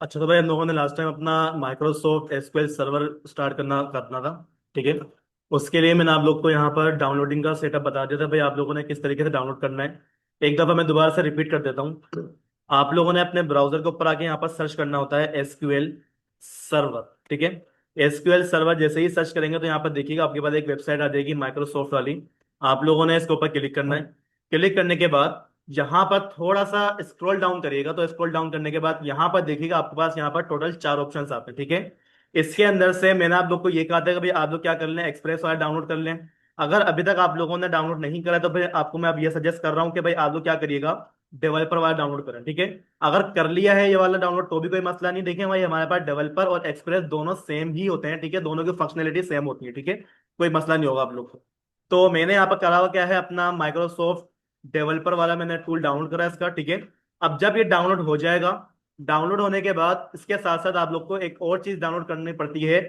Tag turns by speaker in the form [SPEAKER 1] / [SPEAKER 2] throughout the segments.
[SPEAKER 1] अच्छा, तो भाई हम लोगों ने लास्ट टाइम अपना माइक्रोसॉफ्ट एसक्यूएल सर्वर स्टार्ट करना था। ठीक है। उसके लिए मैंने आप लोग को यहाँ पर डाउनलोडिंग का सेटअप बता दिया था भाई, आप लोगों ने किस तरीके से डाउनलोड करना है। एक दफ़ा मैं दोबारा से रिपीट कर देता हूँ। आप लोगों ने अपने ब्राउजर के ऊपर आके यहाँ पर सर्च करना होता है एसक्यूएल सर्वर। ठीक है। एसक्यूएल सर्वर जैसे ही सर्च करेंगे तो यहाँ पर देखिएगा आपके पास एक वेबसाइट आ जाएगी माइक्रोसॉफ्ट वाली। आप लोगों ने इसके ऊपर क्लिक करना है। क्लिक करने के बाद यहाँ पर थोड़ा सा स्क्रॉल डाउन करिएगा, तो स्क्रॉल डाउन करने के बाद यहाँ पर देखिएगा आपके पास यहाँ पर टोटल चार ऑप्शंस आते हैं। ठीक है। इसके अंदर से मैंने आप लोग को ये कहा था कि भाई आप लोग क्या कर लें, एक्सप्रेस वाला डाउनलोड कर लें। अगर अभी तक आप लोगों ने डाउनलोड नहीं करा तो फिर आपको मैं अब ये सजेस्ट कर रहा हूँ कि भाई आप लोग क्या करिएगा, डेवलपर वाला डाउनलोड करें। ठीक है। अगर कर लिया है ये वाला डाउनलोड तो भी कोई मसला नहीं, देखें भाई हमारे पास डेवलपर और एक्सप्रेस दोनों सेम ही होते हैं। ठीक है। दोनों की फंक्शनलिटी सेम होती है। ठीक है। कोई मसला नहीं होगा आप लोग को। तो मैंने यहाँ पर करा हुआ क्या है, अपना माइक्रोसॉफ्ट डेवलपर वाला मैंने टूल डाउनलोड करा है इसका। ठीक है। अब जब ये डाउनलोड हो जाएगा, डाउनलोड होने के बाद इसके साथ साथ आप लोग को एक और चीज डाउनलोड करनी पड़ती है।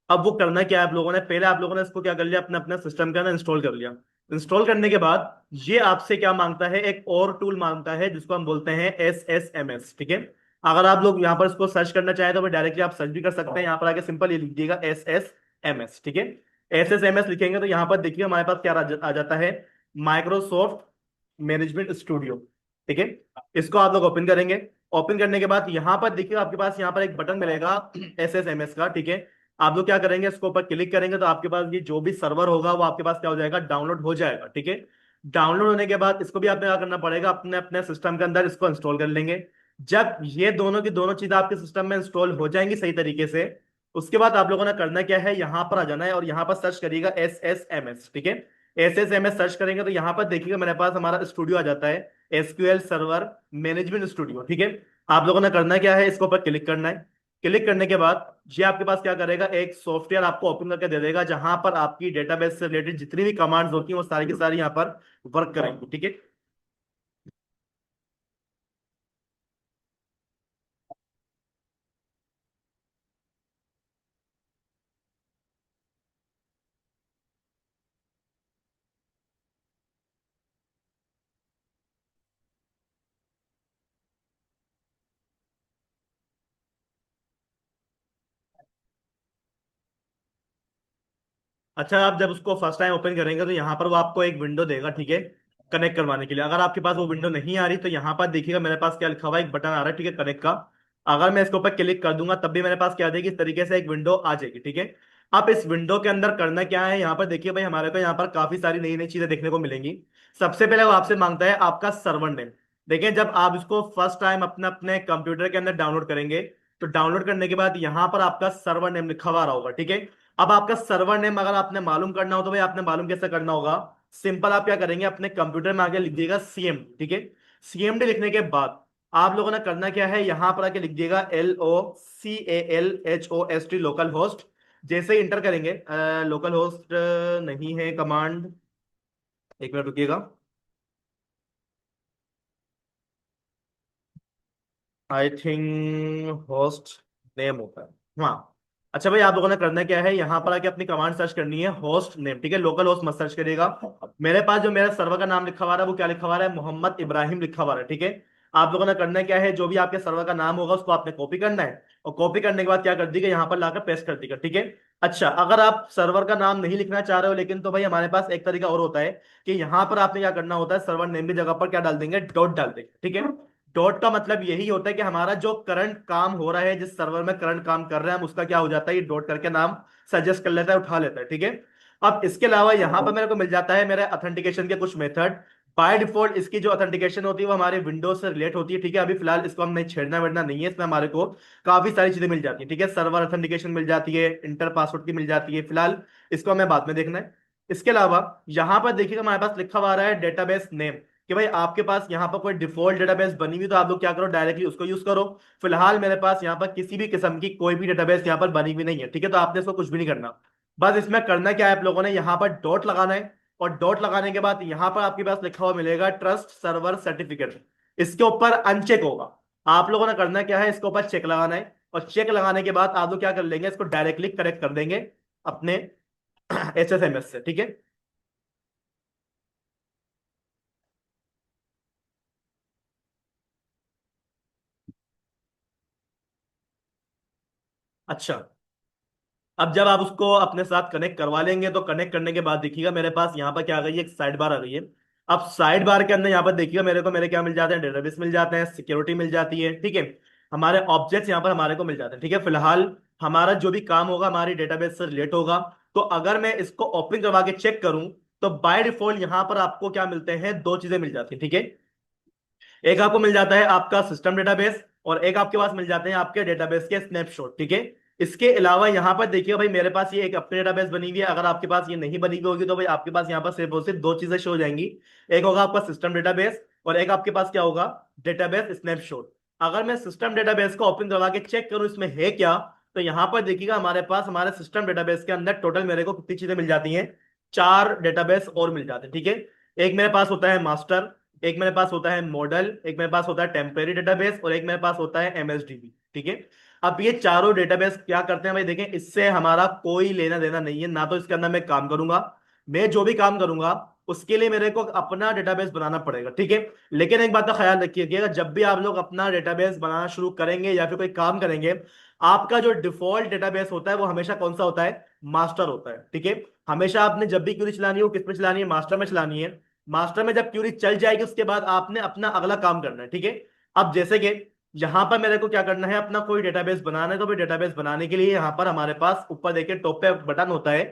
[SPEAKER 1] अब वो करना क्या है, आप लोगों ने पहले आप लोगों ने इसको क्या कर लिया, अपने अपने सिस्टम के अंदर इंस्टॉल कर लिया। इंस्टॉल करने के बाद ये आपसे क्या मांगता है, एक और टूल मांगता है जिसको हम बोलते हैं SSMS। ठीक है। अगर आप लोग यहाँ पर इसको सर्च करना चाहें तो डायरेक्टली आप सर्च भी कर सकते हैं। यहाँ पर आके सिंपल ये लिख दिएगा SSMS। ठीक है। SSMS लिखेंगे तो यहाँ पर देखिए हमारे पास क्या आ जाता है, माइक्रोसॉफ्ट मैनेजमेंट स्टूडियो। ठीक है। इसको आप लोग ओपन करेंगे। ओपन करने के बाद यहाँ पर देखिए आपके पास यहाँ पर एक बटन मिलेगा SSMS का। ठीक है। आप लोग क्या करेंगे, इसको ऊपर क्लिक करेंगे तो आपके पास ये जो भी सर्वर होगा वो आपके पास क्या हो जाएगा, डाउनलोड हो जाएगा। ठीक है। डाउनलोड होने के बाद इसको भी आपने क्या करना पड़ेगा, अपने अपने सिस्टम के अंदर इसको इंस्टॉल कर लेंगे। जब ये दोनों की दोनों चीजें आपके सिस्टम में इंस्टॉल हो जाएंगी सही तरीके से, उसके बाद आप लोगों ने करना क्या है, यहां पर आ जाना है और यहां पर सर्च करिएगा SSMS। ठीक है। SSMS सर्च करेंगे तो यहां पर देखिएगा मेरे पास हमारा स्टूडियो आ जाता है, एसक्यूएल सर्वर मैनेजमेंट स्टूडियो। ठीक है। आप लोगों ने करना क्या है, इसके ऊपर क्लिक करना है। क्लिक करने के बाद ये आपके पास क्या करेगा, एक सॉफ्टवेयर आपको ओपन करके दे देगा जहां पर आपकी डेटाबेस से रिलेटेड जितनी भी कमांड्स होती हैं वो सारी की सारी यहाँ पर वर्क करेंगी। ठीक है। अच्छा, आप जब उसको फर्स्ट टाइम ओपन करेंगे तो यहाँ पर वो आपको एक विंडो देगा। ठीक है। कनेक्ट करवाने के लिए अगर आपके पास वो विंडो नहीं आ रही तो यहाँ पर देखिएगा मेरे पास क्या लिखा हुआ है, एक बटन आ रहा है। ठीक है, कनेक्ट का। अगर मैं इसके ऊपर क्लिक कर दूंगा तब भी मेरे पास क्या आ जाएगी, इस तरीके से एक विंडो आ जाएगी। ठीक है। अब इस विंडो के अंदर करना क्या है, यहाँ पर देखिए भाई हमारे को यहाँ पर काफी सारी नई नई चीजें देखने को मिलेंगी। सबसे पहले वो आपसे मांगता है आपका सर्वर नेम। देखिए जब आप इसको फर्स्ट टाइम अपने अपने कंप्यूटर के अंदर डाउनलोड करेंगे तो डाउनलोड करने के बाद यहाँ पर आपका सर्वर नेम लिखा हुआ आ रहा होगा। ठीक है। अब आपका सर्वर नेम अगर आपने मालूम करना हो तो भाई आपने मालूम कैसे करना होगा, सिंपल आप क्या करेंगे, अपने कंप्यूटर में आके लिख दिएगा CMD। ठीक है। CMD लिखने के बाद आप लोगों ने करना क्या है, यहां पर आके लिख दिएगा LOCALHOST लोकल होस्ट। जैसे ही इंटर करेंगे, लोकल होस्ट नहीं है कमांड, एक मिनट रुकिएगा। आई थिंक होस्ट नेम होता है, हाँ। अच्छा भाई, आप लोगों ने करना क्या है, यहाँ पर आके अपनी कमांड सर्च करनी है होस्ट नेम। ठीक है। लोकल होस्ट मत सर्च करिएगा। मेरे पास जो मेरा सर्वर का नाम लिखा हुआ है वो क्या लिखा हुआ है, मोहम्मद इब्राहिम लिखा हुआ है। ठीक है। आप लोगों ने करना क्या है, जो भी आपके सर्वर का नाम होगा उसको आपने कॉपी करना है और कॉपी करने के बाद क्या कर दीजिएगा, यहाँ पर लाकर पेस्ट कर दीजिएगा। ठीक है। अच्छा, अगर आप सर्वर का नाम नहीं लिखना चाह रहे हो लेकिन, तो भाई हमारे पास एक तरीका और होता है कि यहाँ पर आपने क्या करना होता है, सर्वर नेम की जगह पर क्या डाल देंगे, डॉट डाल देंगे। ठीक है। डॉट का मतलब यही होता है कि हमारा जो करंट काम हो रहा है, जिस सर्वर में करंट काम कर रहे हैं हम, उसका क्या हो जाता है, ये डॉट करके नाम सजेस्ट कर लेता है, उठा लेता है। ठीक है। अब इसके अलावा यहां पर मेरे को मिल जाता है मेरे अथेंटिकेशन के कुछ मेथड। बाय डिफॉल्ट इसकी जो अथेंटिकेशन होती है वो हमारे विंडोज से रिलेट होती है। ठीक है। अभी फिलहाल इसको हम नहीं छेड़ना वेड़ना नहीं है, इसमें हमारे को काफी सारी चीजें मिल जाती है। ठीक है। सर्वर अथेंटिकेशन मिल जाती है, इंटर पासवर्ड की मिल जाती है, फिलहाल इसको हमें बाद में देखना है। इसके अलावा यहां पर देखिएगा हमारे पास लिखा हुआ आ रहा है डेटाबेस नेम, कि भाई आपके पास यहाँ पर कोई डिफॉल्ट डेटाबेस बनी हुई तो आप लोग क्या करो, डायरेक्टली उसको यूज करो। फिलहाल मेरे पास यहाँ पर किसी भी किस्म की कोई भी डेटाबेस यहाँ पर बनी हुई नहीं है। ठीक है। तो आपने इसको कुछ भी नहीं करना। बस इसमें करना क्या है, आप लोगों ने यहाँ पर डॉट लगाना है और डॉट लगाने के बाद यहाँ पर आपके पास लिखा हुआ मिलेगा ट्रस्ट सर्वर सर्टिफिकेट। इसके ऊपर अनचेक होगा। आप लोगों ने करना क्या है, इसके ऊपर चेक लगाना है और चेक लगाने के बाद आप लोग क्या कर लेंगे, इसको डायरेक्टली करेक्ट कर देंगे अपने SSMS से। ठीक है। अच्छा, अब जब आप उसको अपने साथ कनेक्ट करवा लेंगे तो कनेक्ट करने के बाद देखिएगा मेरे पास यहाँ पर क्या आ गई है, एक साइड बार आ गई है। अब साइड बार के अंदर यहाँ पर देखिएगा मेरे को मेरे क्या मिल जाते हैं, डेटाबेस मिल जाते हैं, सिक्योरिटी मिल जाती है, ठीक है। हमारे ऑब्जेक्ट्स यहाँ पर हमारे को मिल जाते हैं, ठीक है। फिलहाल हमारा जो भी काम होगा हमारी डेटाबेस से रिलेट होगा। तो अगर मैं इसको ओपन करवा के चेक करूं तो बाय डिफॉल्ट यहाँ पर आपको क्या मिलते हैं, दो चीजें मिल जाती है, ठीक है। एक आपको मिल जाता है आपका सिस्टम डेटाबेस, और एक आपके पास मिल जाते हैं आपके डेटाबेस के स्नैपशॉट, ठीक है। इसके अलावा यहाँ पर देखिए भाई मेरे पास ये एक अपनी डेटाबेस बनी हुई है, अगर आपके पास ये नहीं बनी हुई होगी तो भाई आपके पास यहाँ पर सिर्फ और सिर्फ दो चीजें शो हो जाएंगी। एक होगा आपका सिस्टम डेटाबेस, और एक आपके पास क्या होगा, डेटाबेस स्नैपशॉट। अगर मैं सिस्टम डेटाबेस को ओपन करवा के चेक करूं इसमें है क्या, तो यहाँ पर देखिएगा हमारे पास हमारे सिस्टम डेटाबेस के अंदर टोटल मेरे को कितनी चीजें मिल जाती हैं, चार डेटाबेस और मिल जाते हैं, ठीक है। एक मेरे पास होता है मास्टर, एक मेरे पास होता है मॉडल, एक मेरे पास होता है टेम्परेरी डेटाबेस, और एक मेरे पास होता है एमएसडीबी, ठीक है। अब ये चारों डेटाबेस क्या करते हैं भाई, देखें इससे हमारा कोई लेना देना नहीं है, ना तो इसके अंदर मैं काम करूंगा। मैं जो भी काम करूंगा उसके लिए मेरे को अपना डेटाबेस बनाना पड़ेगा, ठीक है। लेकिन एक बात का ख्याल रखिएगा, जब भी आप लोग अपना डेटाबेस बनाना शुरू करेंगे या फिर कोई काम करेंगे, आपका जो डिफॉल्ट डेटाबेस होता है वो हमेशा कौन सा होता है, मास्टर होता है, ठीक है। हमेशा आपने जब भी क्वेरी चलानी हो किस में चलानी है, मास्टर में चलानी है। मास्टर में जब क्यूरी चल जाएगी उसके बाद आपने अपना अगला काम करना है, ठीक है। अब जैसे कि यहां पर मेरे को क्या करना है, अपना कोई डेटाबेस बनाना है, तो भाई डेटाबेस बनाने के लिए यहां पर हमारे पास ऊपर देखिए टॉप पे बटन होता है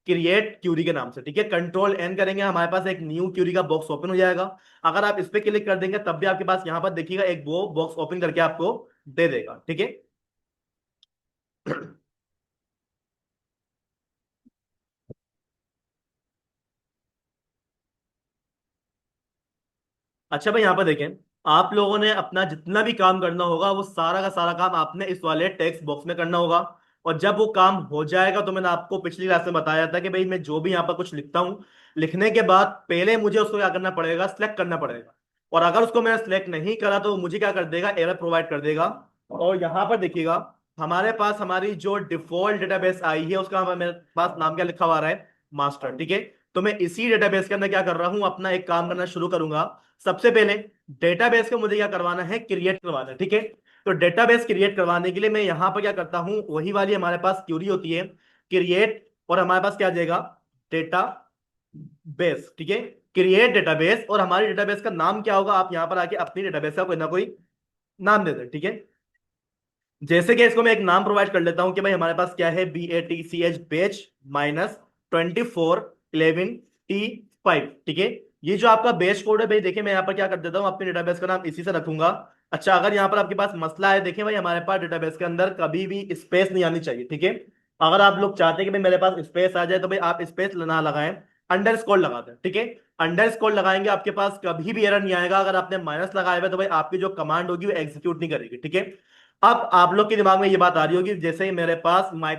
[SPEAKER 1] क्रिएट क्यूरी के नाम से, ठीक है। कंट्रोल एन करेंगे हमारे पास एक न्यू क्यूरी का बॉक्स ओपन हो जाएगा। अगर आप इस पे क्लिक कर देंगे तब भी आपके पास यहां पर देखिएगा एक वो बॉक्स ओपन करके आपको दे देगा, ठीक है। अच्छा भाई यहाँ पर देखें, आप लोगों ने अपना जितना भी काम करना होगा वो सारा का सारा काम आपने इस वाले टेक्स्ट बॉक्स में करना होगा। और जब वो काम हो जाएगा तो मैंने आपको पिछली क्लास में बताया था कि भाई मैं जो भी यहाँ पर कुछ लिखता हूँ, लिखने के बाद पहले मुझे उसको क्या करना पड़ेगा, सिलेक्ट करना पड़ेगा। और अगर उसको मैंने सिलेक्ट नहीं करा तो वो मुझे क्या कर देगा, एरर प्रोवाइड कर देगा। और यहाँ पर देखिएगा हमारे पास हमारी जो डिफॉल्ट डेटाबेस आई है उसका मेरे पास नाम क्या लिखा हुआ आ रहा है, मास्टर, ठीक है। तो मैं इसी डेटाबेस के अंदर क्या कर रहा हूँ, अपना एक काम करना शुरू करूंगा। सबसे पहले डेटाबेस को मुझे क्या करवाना है, क्रिएट करवाना है, ठीक है। तो डेटाबेस क्रिएट करवाने के लिए मैं यहां पर क्या करता हूं, वही वाली हमारे पास क्यूरी होती है, क्रिएट, और हमारे पास क्या आ जाएगा, डेटा बेस, ठीक है। क्रिएट डेटाबेस, और हमारी डेटाबेस का नाम क्या होगा, आप यहां पर आके अपनी डेटाबेस का कोई ना कोई नाम दे दें, ठीक है। जैसे कि इसको मैं एक नाम प्रोवाइड कर लेता हूं कि भाई हमारे पास क्या है, BATCH बेच -2411T5, ठीक है। ये जो आपका बेस कोड है भाई, देखिए मैं यहाँ पर क्या कर देता हूँ, अपने डेटाबेस का नाम इसी से रखूंगा। अच्छा, अगर यहाँ पर आपके पास मसला है, देखिए भाई हमारे पास डेटाबेस के अंदर कभी भी स्पेस नहीं आनी चाहिए, ठीक है। अगर आप लोग चाहते हैं कि भाई मेरे पास स्पेस आ जाए तो भाई आप स्पेस ना लगाएं, अंडर स्कोर लगा दें, ठीक है। अंडर स्कोर लगाएंगे आपके पास कभी भी एरर नहीं आएगा। अगर आपने माइनस लगाया हुआ तो भाई आपकी जो कमांड होगी वो एग्जीक्यूट नहीं करेगी, ठीक है। अब आप लोग के दिमाग में ये बात आ रही होगी, जैसे ही मेरे पास माई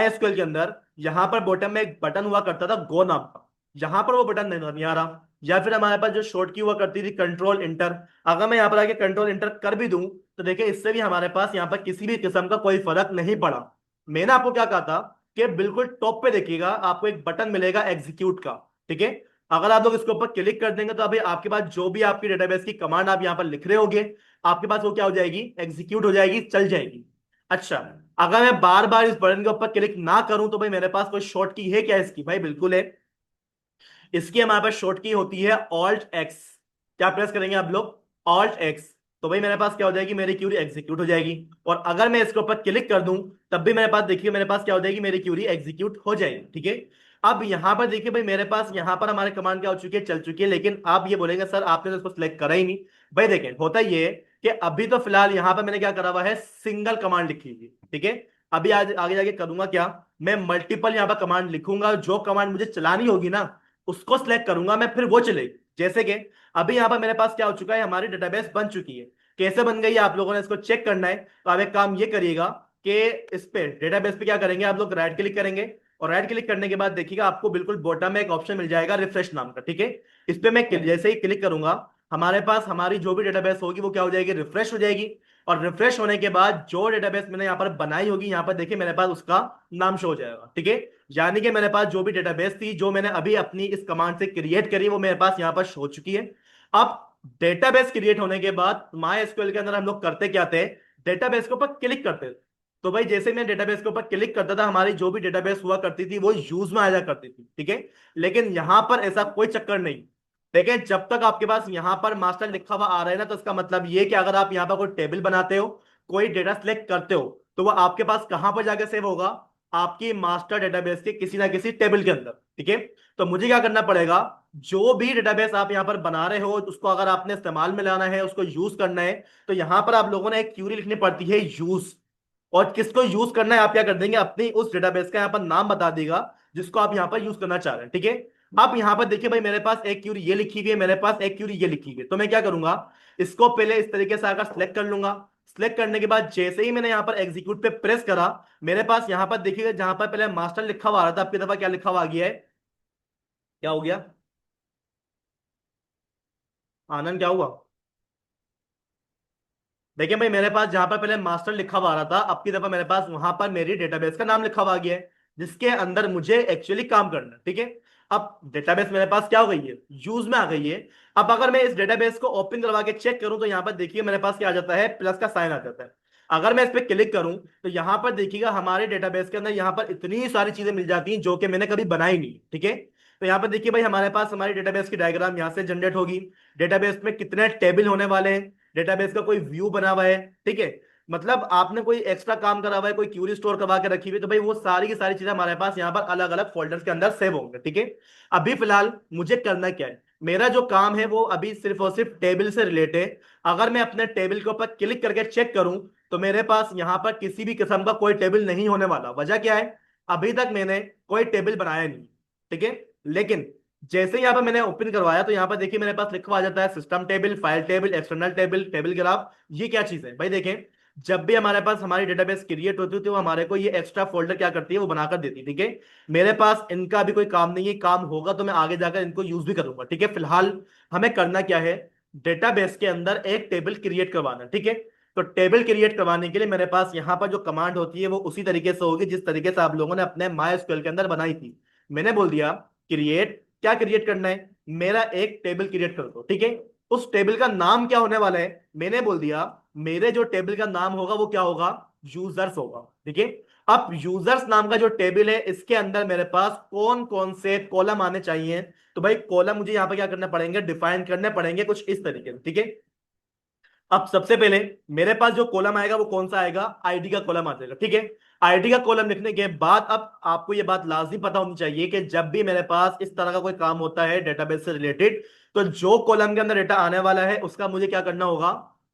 [SPEAKER 1] एसक्यूएल के अंदर यहां पर बॉटम में एक बटन हुआ करता था गो नाम का, यहां पर वो बटन नहीं आ रहा। या फिर हमारे पास जो शॉर्ट की हुआ करती थी कंट्रोल इंटर, अगर मैं यहां पर आके कंट्रोल इंटर कर भी दूं तो देखिए इससे भी हमारे पास यहां पर किसी भी किस्म का कोई फर्क नहीं पड़ा। मैंने आपको क्या कहा था कि बिल्कुल टॉप पे देखिएगा आपको एक बटन मिलेगा एग्जीक्यूट का, ठीक है। अगर आप लोग इसके ऊपर क्लिक कर देंगे तो अभी आपके पास जो भी आपकी डेटाबेस की कमांड आप यहां पर लिख रहे होगे, आपके पास वो क्या हो जाएगी, एग्जीक्यूट हो जाएगी, चल जाएगी। अच्छा, अगर मैं बार बार इस बटन के ऊपर क्लिक ना करूं तो भाई मेरे पास कोई शॉर्ट की है क्या इसकी, भाई बिल्कुल है। इसकी हमारे पास शॉर्ट की होती है ऑल्ट एक्स। क्या प्रेस करेंगे आप लोग, ऑल्ट एक्स, तो भाई मेरे पास क्या हो जाएगी, मेरी क्यूरी एग्जीक्यूट हो जाएगी। और अगर मैं इसके ऊपर क्लिक कर दूं तब भी मेरे पास देखिए मेरे पास क्या हो जाएगी, मेरी क्यूरी एग्जीक्यूट हो जाएगी, ठीक है। अब यहां पर देखिए भाई मेरे पास यहां पर हमारे कमांड क्या हो चुकी है, चल चुकी है। लेकिन आप ये बोलेंगे सर आपने तो इसको सिलेक्ट करा ही नहीं। भाई देखें होता ये है कि अभी तो फिलहाल यहां पर मैंने क्या करा हुआ है, सिंगल कमांड लिखी हुई है, ठीक है। अभी आज आगे जाके करूंगा क्या, मैं मल्टीपल यहां पर कमांड लिखूंगा, जो कमांड मुझे चलानी होगी ना उसको सिलेक्ट करूंगा मैं, फिर वो चलेगी। जैसे कि अभी यहां पर मेरे पास क्या हो चुका है, हमारी डेटाबेस बन चुकी है। कैसे बन गई है आप लोगों ने इसको चेक करना है, तो आप एक काम ये करिएगा कि इस पे डेटाबेस पे क्या करेंगे, आप लोग राइट क्लिक करेंगे, और राइट क्लिक करने के बाद देखिएगा आपको बिल्कुल बॉटम में एक ऑप्शन मिल जाएगा रिफ्रेश नाम का, ठीक है। इस पे मैं जैसे ही क्लिक करूंगा हमारे पास हमारी जो भी डेटाबेस होगी वो क्या हो जाएगी, रिफ्रेश हो जाएगी। और रिफ्रेश होने के बाद जो डेटाबेस मैंने यहाँ पर बनाई होगी यहाँ पर देखिए मेरे पास उसका नाम शो हो जाएगा, ठीक है। यानी कि मेरे पास जो भी डेटाबेस थी जो मैंने अभी अपनी इस कमांड से क्रिएट करी वो मेरे पास यहाँ पर शो हो चुकी है। अब डेटाबेस क्रिएट होने के बाद माई एसक्यूएल के अंदर हम लोग करते क्या थे, डेटाबेस के ऊपर क्लिक करते थे। तो भाई जैसे मैं डेटाबेस के ऊपर क्लिक करता था, हमारी जो भी डेटाबेस हुआ करती थी वो यूज में आ जा करती थी, ठीक है। लेकिन यहां पर ऐसा कोई चक्कर नहीं। देखें, जब तक आपके पास यहां पर मास्टर लिखा हुआ आ रहा है ना, तो इसका मतलब ये कि अगर आप यहां पर कोई टेबल बनाते हो, कोई डेटा सिलेक्ट करते हो, तो वो आपके पास कहां पर जाके सेव होगा? आपकी मास्टर डेटाबेस के किसी ना किसी टेबल के अंदर, ठीक है। तो मुझे क्या करना पड़ेगा? जो भी डेटाबेस आप यहां पर बना रहे हो, उसको अगर आपने इस्तेमाल में लाना है, उसको यूज करना है, तो यहां पर आप लोगों ने एक क्यूरी लिखनी पड़ती है, यूज। और किसको यूज करना है, आप क्या कर देंगे, अपनी उस डेटाबेस का यहाँ पर नाम बता देगा जिसको आप यहाँ पर यूज करना चाह रहे हैं, ठीक है। आप यहाँ पर देखिए भाई, मेरे पास एक क्यूरी ये लिखी हुई है, मेरे पास एक क्यूरी ये लिखी हुई है, तो मैं क्या करूंगा, इसको पहले इस तरीके से आकर सिलेक्ट कर लूंगा। सिलेक्ट करने के बाद जैसे ही मैंने यहाँ पर एग्जीक्यूट पे प्रेस करा, मेरे पास यहाँ पर देखिएगा, जहां पर पहले मास्टर लिखा हुआ आ रहा था, आपकी दफा क्या लिखा हुआ आ गया है? क्या हो गया? आनंद, क्या हुआ? देखिए भाई, मेरे पास जहां पर पहले मास्टर लिखा हुआ आ रहा था, अब की दफा मेरे पास वहां पर मेरी डेटाबेस का नाम लिखा हुआ आ गया है, जिसके अंदर मुझे एक्चुअली काम करना है, ठीक है। अब डेटाबेस मेरे पास क्या हो गई है? यूज में आ गई है। अब अगर मैं इस डेटाबेस को ओपन करवा के चेक करूं, तो यहां पर देखिए मेरे पास क्या आ जाता है, प्लस का साइन आ जाता है। अगर मैं इस पर क्लिक करूं, तो यहां पर देखिएगा हमारे डेटाबेस के अंदर यहां पर इतनी सारी चीजें मिल जाती हैं जो कि मैंने कभी बनाई नहीं, ठीक है। तो यहाँ पर देखिए भाई, हमारे पास हमारी डेटाबेस की डायग्राम यहाँ से जनरेट होगी। डेटाबेस में कितने टेबल होने वाले हैं, डेटाबेस का कोई व्यू बना हुआ है, ठीक है। मतलब आपने कोई एक्स्ट्रा काम करा हुआ है, कोई क्यूरी स्टोर करवा के रखी हुई है, तो भाई वो सारी की सारी चीजें हमारे पास यहाँ पर अलग अलग फोल्डर्स के अंदर सेव होंगे, ठीक है। अभी फिलहाल मुझे करना क्या है, मेरा जो काम है वो अभी सिर्फ और सिर्फ टेबल से रिलेटेड है। अगर मैं अपने टेबल के ऊपर क्लिक करके चेक करूं, तो मेरे पास यहाँ पर किसी भी किस्म का कोई टेबल नहीं होने वाला। वजह क्या है? अभी तक मैंने कोई टेबल बनाया नहीं, ठीक है। लेकिन जैसे यहाँ पर मैंने ओपन करवाया, तो यहाँ पर देखिए मेरे पास लिखा आ जाता है system table, file table, external table, table graph. ये क्या चीज है भाई? देखें, जब भी हमारे पास हमारी डेटाबेस क्रिएट होती है, तो हमारे को ये एक्स्ट्रा फोल्डर क्या करती है, वो बनाकर देती है, ठीक है। मेरे पास इनका अभी कोई काम नहीं है, काम होगा तो मैं आगे जाकर इनको यूज भी करूंगा, ठीक है। फिलहाल हमें करना क्या है, डेटाबेस के अंदर एक टेबल क्रिएट करवाना, ठीक है। तो टेबल क्रिएट करवाने के लिए मेरे पास यहाँ पर जो कमांड होती है वो उसी तरीके से होगी जिस तरीके से आप लोगों ने अपने माई एसक्यूएल के अंदर बनाई थी। मैंने बोल दिया क्रिएट, क्या क्रिएट करना है, मेरा एक टेबल क्रिएट कर दो, ठीक है। उस टेबल का नाम क्या होने वाला है, मैंने बोल दिया मेरे जो टेबल का नाम होगा वो क्या होगा, यूजर्स होगा, ठीक है। अब यूजर्स नाम का जो टेबल है, इसके अंदर मेरे पास कौन कौन से कॉलम आने चाहिए, तो भाई कॉलम मुझे यहां पर क्या करने पड़ेंगे, डिफाइन करने पड़ेंगे कुछ इस तरीके से, ठीक है। अब सबसे पहले मेरे पास जो कॉलम आएगा वो कौन सा आएगा, आईडी का कॉलम आ जाएगा, ठीक है। आईडी का कॉलम लिखने के बाद अब आपको ये बात लाजमी पता होनी चाहिए कि जब भी मेरे पास इस तरह का कोई काम होता है डेटाबेस से रिलेटेड, तो जो कॉलम के अंदर डेटा आने वाला है उसका मुझे क्या करना होगा,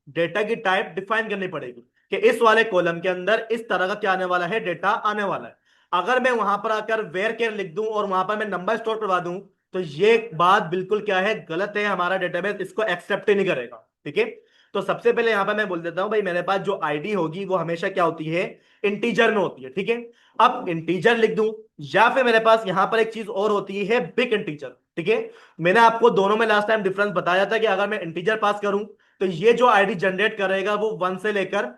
[SPEAKER 1] डेटा की टाइप डिफाइन करनी पड़ेगी कि इस वाले कॉलम के अंदर इस तरह का क्या आने वाला है, डेटा आने वाला है। अगर मैं वहां पर आकर वेयर केयर लिख दूं और वहां पर मैं नंबर स्टोर करवा दूं, तो ये बात बिल्कुल क्या है, गलत है। हमारा डेटाबेस इसको एक्सेप्ट ही नहीं करेगा, ठीक है। तो सबसे पहले यहां पर मैं बोल देता हूं भाई, मेरे पास जो आईडी होगी वो हमेशा क्या होती है, इंटीजर में होती है, ठीक है। अब इंटीजर लिख दूं, या फिर मेरे पास यहां पर एक चीज और होती है, बिग इंटीजर, ठीक है। मैंने आपको दोनों में लास्ट टाइम डिफरेंस बताया था कि अगर मैं इंटीजर पास करूं, तो ये जो आईडी जनरेट करेगा वो 1 से लेकर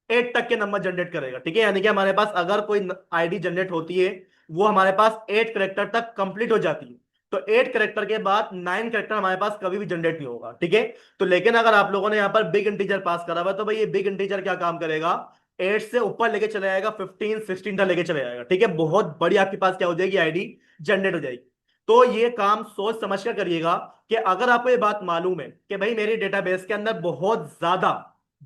[SPEAKER 1] 8 तक के नंबर जनरेट करेगा, ठीक है। यानी कि हमारे पास अगर कोई आईडी जनरेट होती है, वो हमारे पास 8 करेक्टर तक कंप्लीट हो जाती है। तो 8 करेक्टर के बाद 9 करेक्टर हमारे पास कभी भी जनरेट नहीं होगा, ठीक है। तो लेकिन अगर आप लोगों ने यहाँ पर बिग इंटीजर पास करा हुआ, तो भाई ये बिग इंटीजर क्या काम करेगा, 8 से ऊपर लेके चले जाएगा, 15 16 तक लेके चले जाएगा, ठीक है। बहुत बड़ी आपके पास क्या हो जाएगी, आईडी जनरेट हो जाएगी। तो ये काम सोच समझ कर करिएगा कि अगर आपको ये बात मालूम है कि भाई मेरी डेटाबेस के अंदर बहुत ज्यादा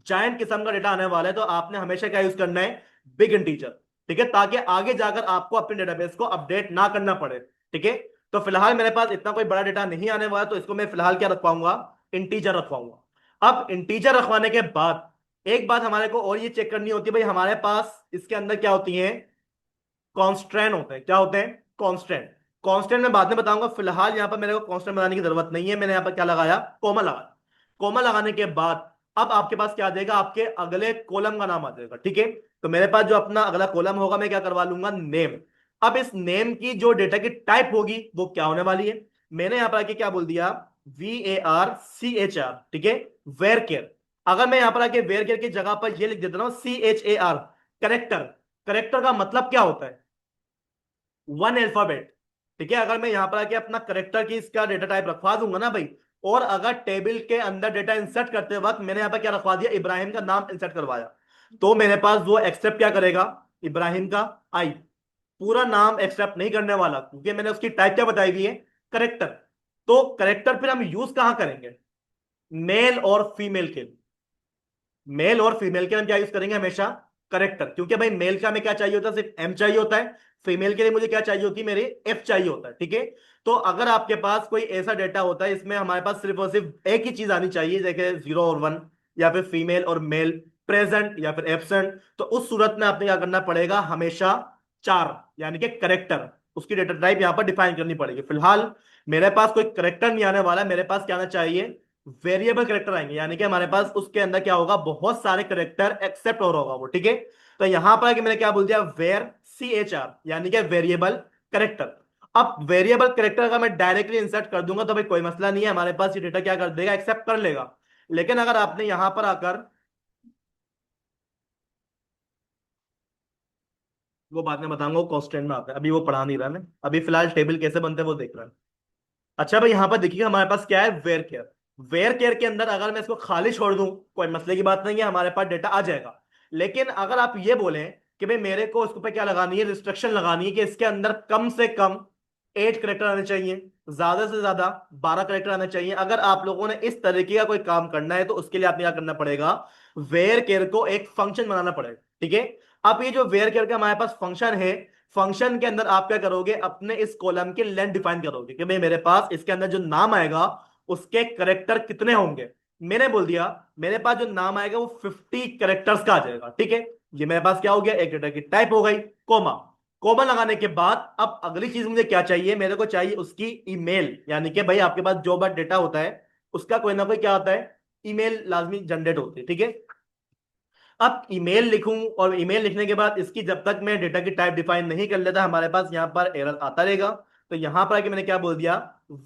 [SPEAKER 1] जायंट किस्म का डेटा आने वाला है, तो आपने हमेशा क्या यूज करना है, बिग इंटीजर, ठीक है, ताकि आगे जाकर आपको अपने डेटाबेस को अपडेट ना करना पड़े, ठीक है। तो फिलहाल मेरे पास इतना कोई बड़ा डेटा नहीं आने वाला, तो इसको मैं फिलहाल क्या रखवाऊंगा, इंटीजर रखवाऊंगा। अब इंटीजर रखवाने के बाद एक बात हमारे को और ये चेक करनी होती है भाई, हमारे पास इसके अंदर क्या होती है, कॉन्स्ट्रेंट होते हैं। क्या होते हैं, कॉन्स्टेंट। कॉन्स्टेंट मैं बाद में बताऊंगा, फिलहाल यहां पर मेरे को कॉन्स्टेंट बनाने की जरूरत नहीं है। मैंने यहां पर क्या लगाया, कोमा लगाया। कोमा लगाने के बाद अब आपके पास क्या आ जाएगा, आपके अगले कॉलम का नाम आ जाएगा, ठीक है। तो मेरे पास जो अपना अगला कॉलम होगा, मैं क्या करवा लूंगा, नेम। अब इस नेम की जो डेटा की टाइप होगी वो क्या होने वाली है, मैंने यहां पर आके क्या बोल दिया, VARCHR, ठीक है, वेर केयर। अगर मैं यहां पर आके वेर केयर की जगह पर ये लिख देता हूं CHAR, करेक्टर। करेक्टर का मतलब क्या होता है, 1 अल्फाबेट, ठीक है। अगर मैं यहां पर आके अपना करेक्टर की इसका डेटा टाइप रखवा दूंगा ना भाई, और अगर टेबल के अंदर डेटा इंसर्ट करते वक्त मैंने यहां पर क्या रखवा दिया, इब्राहिम का नाम इंसर्ट करवाया, तो मेरे पास वो एक्सेप्ट क्या करेगा, इब्राहिम का आई, पूरा नाम एक्सेप्ट नहीं करने वाला, क्योंकि मैंने उसकी टाइप क्या बताई हुई है, करेक्टर। तो करेक्टर फिर हम यूज कहां करेंगे, मेल और फीमेल के, मेल और फीमेल के हम क्या यूज करेंगे हमेशा, करेक्टर, क्योंकि भाई मेल का हमें क्या चाहिए होता है, सिर्फ एम चाहिए होता है, फीमेल के लिए मुझे क्या चाहिए होती है, मेरे एफ चाहिए होता है, ठीक है। तो अगर आपके पास कोई ऐसा डेटा होता है इसमें हमारे पास सिर्फ और सिर्फ एक ही चीज आनी चाहिए, जैसे 0 और 1, या फिर फीमेल और मेल, प्रेजेंट या फिर एब्सेंट, तो उस सूरत में आपने क्या करना पड़ेगा, हमेशा चार, यानी कि करेक्टर, उसकी डेटा टाइप यहां पर डिफाइन करनी पड़ेगी। फिलहाल मेरे पास कोई करेक्टर नहीं आने वाला, मेरे पास क्या आना चाहिए, वेरिएबल करेक्टर आएंगे, यानी कि हमारे पास उसके अंदर क्या होगा, बहुत सारे करेक्टर एक्सेप्ट हो रहा होगा वो, ठीक है। तो यहां पर कि मैंने क्या बोल दिया, वेर CHR, यानी कि वेरिएबल करेक्टर। अब वेरिएबल करेक्टर अगर मैं डायरेक्टली इंसर्ट कर दूंगा तो भाई कोई मसला नहीं है, हमारे पास ये डेटा क्या कर देगा, एक्सेप्ट कर लेगा। लेकिन अगर आपने यहां पर आकर, वो बाद में बताऊंगा, वो कॉन्स्टेंट में आता है, अभी वो पढ़ा नहीं रहा मैं, अभी फिलहाल टेबल कैसे बनते हैं वो देख रहा है। अच्छा भाई यहां पर देखिए हमारे पास क्या है, वेयर केयर। वेयर केयर के अंदर अगर मैं इसको खाली छोड़ दूं, कोई मसले की बात नहीं है, हमारे पास डेटा आ जाएगा। लेकिन अगर आप ये बोलें कि भाई मेरे को इसको पे क्या लगानी है, रिस्ट्रिक्शन लगानी है कि इसके अंदर कम से कम 8 करेक्टर आने चाहिए, ज्यादा से ज्यादा 12 करेक्टर आने चाहिए, अगर आप लोगों ने इस तरीके का कोई काम करना है तो उसके लिए आपने क्या करना पड़ेगा, वेयर केयर को एक फंक्शन बनाना पड़ेगा, ठीक है। अब ये जो वेयर केयर का हमारे पास फंक्शन है, फंक्शन के अंदर आप क्या करोगे, अपने इस कॉलम की लेंथ डिफाइन करोगे कि भाई मेरे पास इसके अंदर जो नाम आएगा उसके करेक्टर कितने होंगे। मैंने बोल दिया मेरे पास जो नाम आएगा वो 50 करेक्टर्स का आ जाएगा, ठीक है। ये मेरे पास क्या हो गया, एक डेटा की टाइप हो गई, कोमा। कोमा लगाने के बाद अब अगली चीज मुझे क्या चाहिए, मेरे को चाहिए उसकी ईमेल, यानी कि भाई आपके पास जो बार डेटा होता है उसका कोई ना कोई क्या होता है, ईमेल लाजमी जनरेट होती है, ठीक है। अब ईमेल लिखूं, और ईमेल लिखने के बाद इसकी जब तक मैं डेटा की टाइप डिफाइन नहीं कर लेता हमारे पास यहाँ पर एरर आता रहेगा। तो यहां पर आके मैंने क्या बोल दिया,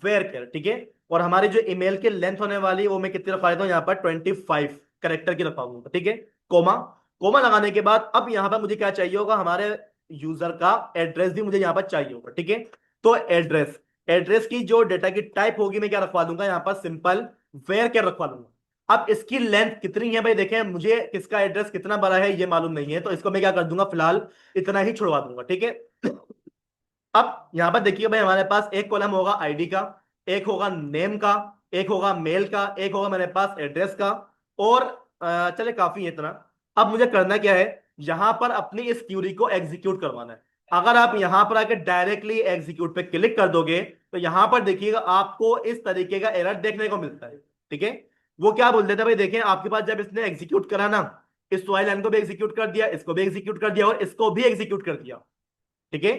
[SPEAKER 1] वेर कर, ठीक है। और हमारी जो ईमेल की लेंथ होने वाली है वो मैं कितनी रखवा देता हूँ यहाँ पर, 25 करेक्टर की रखवा दूंगा, ठीक है। कोमा, कोमा लगाने के बाद अब यहाँ पर मुझे क्या चाहिए होगा, हमारे यूजर का एड्रेस भी मुझे यहाँ पर चाहिए होगा, ठीक है। तो एड्रेस, एड्रेस की जो डेटा की टाइप होगी मैं क्या रखवा दूंगा यहाँ पर, सिंपल वेर कैर रखवा दूंगा। अब इसकी लेंथ कितनी है भाई, देखें मुझे किसका एड्रेस कितना बड़ा है ये मालूम नहीं है, तो इसको मैं क्या कर दूंगा, फिलहाल इतना ही छुड़वा दूंगा, ठीक है। अब यहां पर देखिए भाई हमारे पास एक कॉलम होगा आईडी का, एक होगा नेम का, एक होगा मेल का, एक होगा मेरे पास एड्रेस का, और चले काफी है इतना। अब मुझे करना क्या है, यहां पर अपनी इस क्यूरी को एग्जीक्यूट करवाना है। अगर आप यहां पर आके डायरेक्टली एग्जीक्यूट पे क्लिक कर दोगे तो यहां पर देखिएगा आपको इस तरीके का एरर देखने को मिलता है, ठीक है। वो क्या बोल देता है भाई, देखें आपके पास जब इसने एग्जीक्यूट करा ना, इस वाइल लाइन को भी एग्जीक्यूट कर दिया, इसको भी एग्जीक्यूट कर दिया, और इसको भी एग्जीक्यूट कर दिया, ठीक है।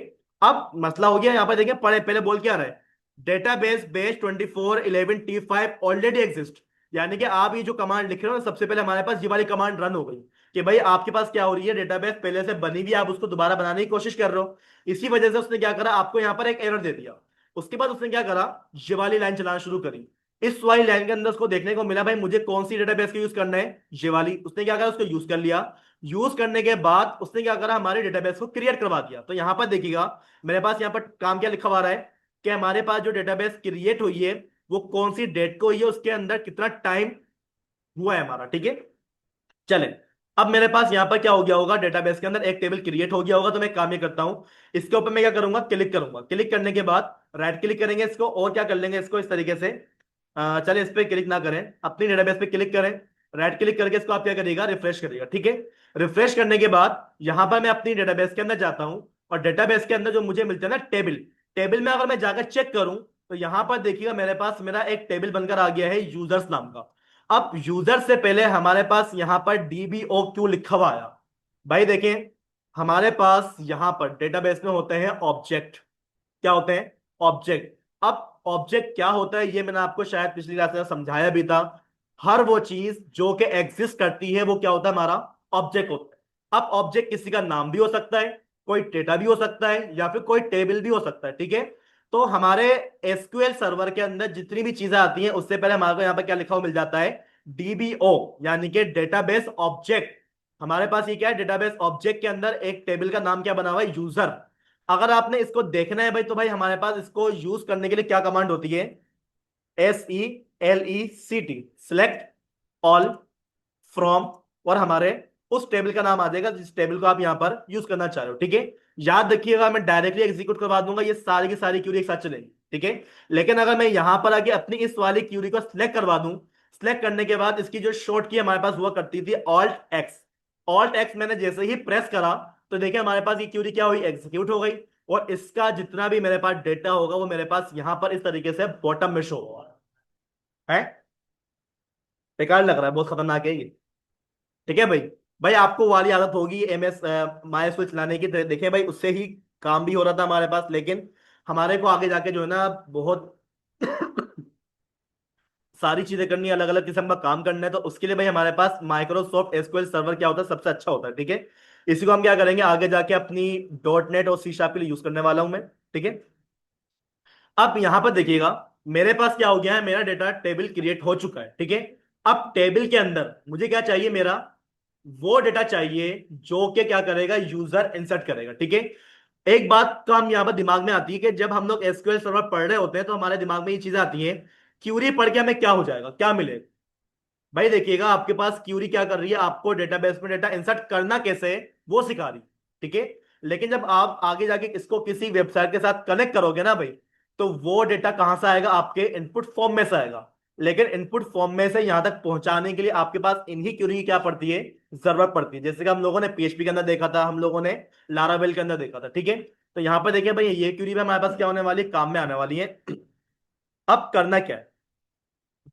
[SPEAKER 1] अब मसला हो गया, यहां पर देखें पढ़े पहले बोल क्या रहा है, database base 2411T5 already exist, यानी कि आप ये जो कमांड लिख रहे हो ना, सबसे पहले हमारे पास ये वाली कमांड रन हो गई कि भाई आपके पास क्या हो रही है, डेटाबेस पहले से बनी हुई है, आप उसको दोबारा बनाने की कोशिश कर रहे हो। इसी वजह से उसने क्या करा, आपको यहां पर एक एरर दे दिया। उसके बाद उसने क्या करा, ये वाली लाइन चलाना शुरू करी। इस वाली लाइन के अंदर उसको देखने को मिला भाई मुझे कौन सी डेटाबेस का यूज करना है, ये वाली, उसने क्या करा, उसको यूज कर लिया। यूज करने के बाद उसने क्या करा, हमारे डेटाबेस को क्रिएट करवा दिया। तो यहां पर देखिएगा मेरे पास यहाँ पर काम क्या लिखा हुआ रहा है कि हमारे पास जो डेटाबेस क्रिएट हुई है वो कौन सी डेट को हुई है, उसके अंदर कितना टाइम हुआ है हमारा, ठीक है। चले, अब मेरे पास यहां पर क्या हो गया होगा, डेटाबेस के अंदर एक टेबल क्रिएट हो गया होगा। तो मैं काम ये करता हूं, इसके ऊपर मैं क्या करूंगा, क्लिक करूंगा। क्लिक करने के बाद राइट क्लिक करेंगे इसको, और क्या कर लेंगे इसको इस तरीके से, चले इस पे क्लिक ना करें, अपनी डेटाबेस पे क्लिक करें। राइट क्लिक करके इसको आप क्या करिएगा, रिफ्रेश करिएगा, ठीक है। रिफ्रेश करने के बाद यहां पर मैं अपनी डेटाबेस के अंदर जाता हूं, और डेटाबेस के अंदर जो मुझे मिलता है ना टेबल, टेबल में अगर मैं जाकर चेक करूं तो यहां पर देखिएगा मेरे पास मेरा एक टेबल बनकर आ गया है यूजर्स नाम का। अब यूजर से पहले हमारे पास यहां पर DBOQ लिखा हुआ आया। भाई देखें हमारे पास यहां पर डेटाबेस में होते हैं ऑब्जेक्ट, क्या होते हैं, ऑब्जेक्ट। अब ऑब्जेक्ट क्या होता है ये मैंने आपको शायद पिछली क्लास में समझाया भी था। हर वो चीज जो कि एग्जिस्ट करती है वो क्या होता है, हमारा ऑब्जेक्ट होता है। अब ऑब्जेक्ट किसी का नाम भी हो सकता है, कोई डेटा भी हो सकता है, या फिर कोई टेबल भी हो सकता है, ठीक है। तो हमारे एसक्यूएल सर्वर के अंदर जितनी भी चीजें आती हैं उससे पहले हमारे को यहाँ पर क्या लिखा हुआ मिल जाता है, DBO, यानी कि डेटाबेस ऑब्जेक्ट। हमारे पास ये क्या है, डेटाबेस ऑब्जेक्ट के अंदर एक टेबल का नाम क्या बना हुआ है, यूजर। अगर आपने इसको देखना है भाई तो भाई हमारे पास इसको यूज करने के लिए क्या कमांड होती है, SELECT, सिलेक्ट ऑल, फ्रॉम, और हमारे उस टेबल का नाम आ जाएगा जिस टेबल को आप यहाँ पर यूज करना चाह रहे हो। ठीक है, याद रखिएगा मैं डायरेक्टली एग्जीक्यूट करवा दूंगा, ये सारी की सारी क्यूरी एक साथ चलेंगी। ठीक है, लेकिन अगर मैं यहां पर आके अपनी इस वाली क्यूरी को सिलेक्ट करवा दूं, सिलेक्ट करने के बाद इसकी जो शॉर्ट की हमारे पास हुआ करती थी ऑल्ट एक्स, ऑल्ट एक्स मैंने जैसे ही प्रेस करा तो देखिए हमारे पास ये क्यूरी क्या हुई, एग्जीक्यूट हो गई, और इसका जितना भी मेरे पास डेटा होगा वो मेरे पास यहां पर इस तरीके से बॉटम में शो होगा। है बेकार लग रहा है, बहुत खतरनाक है ये। ठीक है भाई, भाई आपको वाली आदत होगी MS माई एसक्यूएल चलाने की, तो देखें भाई उससे ही काम भी हो रहा था हमारे पास, लेकिन हमारे को आगे जाके जो है ना बहुत सारी चीजें करनी है, अलग अलग किस्म का काम करना है, तो उसके लिए भाई हमारे पास माइक्रोसॉफ्ट एसक्यूएल सर्वर क्या होता है, सबसे अच्छा होता है। ठीक है, इसी को हम क्या करेंगे आगे जाके अपनी .NET और C# के लिए यूज करने वाला हूं मैं। ठीक है, अब यहां पर देखिएगा मेरे पास क्या हो गया है, मेरा डेटा टेबल क्रिएट हो चुका है। ठीक है, अब टेबल के अंदर मुझे क्या चाहिए, मेरा वो डेटा चाहिए जो कि क्या करेगा, यूजर इंसर्ट करेगा। ठीक है, एक बात तो हम यहां पर दिमाग में आती है कि जब हम लोग एसक्यूएल सर्वर पढ़ रहे होते हैं तो हमारे दिमाग में ये चीजें आती हैं, क्यूरी पढ़ के हमें क्या हो जाएगा, क्या मिलेगा। भाई देखिएगा आपके पास क्यूरी क्या कर रही है, आपको डेटाबेस में डेटा इंसर्ट करना कैसे है वो सिखा रही है। ठीक है, लेकिन जब आप आगे जाके इसको किसी वेबसाइट के साथ कनेक्ट करोगे ना भाई, तो वो डेटा कहां से आएगा, आपके इनपुट फॉर्म में से आएगा। लेकिन इनपुट फॉर्म में से यहां तक पहुंचाने के लिए आपके पास इन्हीं क्यूरी की क्या पड़ती है, जरूरत पड़ती है। जैसे कि हम लोगों ने PHP के अंदर देखा था, हम लोगों ने लारावेल के अंदर देखा था। ठीक है, तो यहां पर देखिए भाई ये क्यूरी भी हमारे पास क्या होने वाली है, काम में आने वाली है। अब करना क्या है,